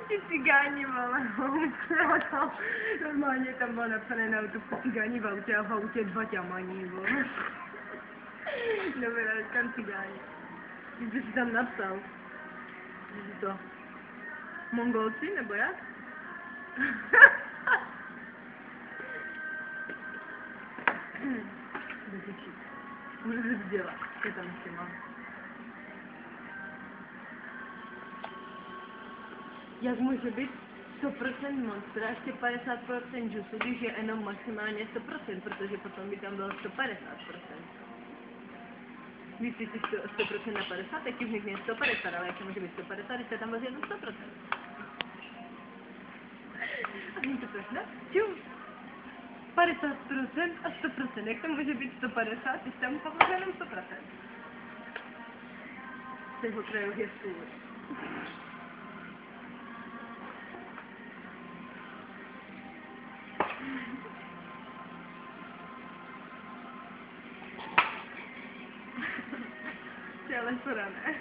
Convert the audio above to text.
Ti cigáni, vole, no, normálně tam bylo napsané na autu cigáni v autě a v autě 2 ťamaní, vole. Dobrá, kam cigáni. Ty jsi si tam napsal. Jsi to Mongolci, nebo jak? Vytyčit. Můžu se vzdělat, co tam ještě mám. Jak může být 100% monster a ještě 50% džusu, když je jenom maximálně 100%, protože potom by tam bylo 150%. Když si 100% na 50, tak ti vznikne 150, ale jak to může být 150, když se tam vozí jenom 100%. A není to pravda? Čum! 50% a 100%, jak to může být 150, když tam vozí jenom 100%? Z těch okrajů je stůl. Ty ale sora, ne?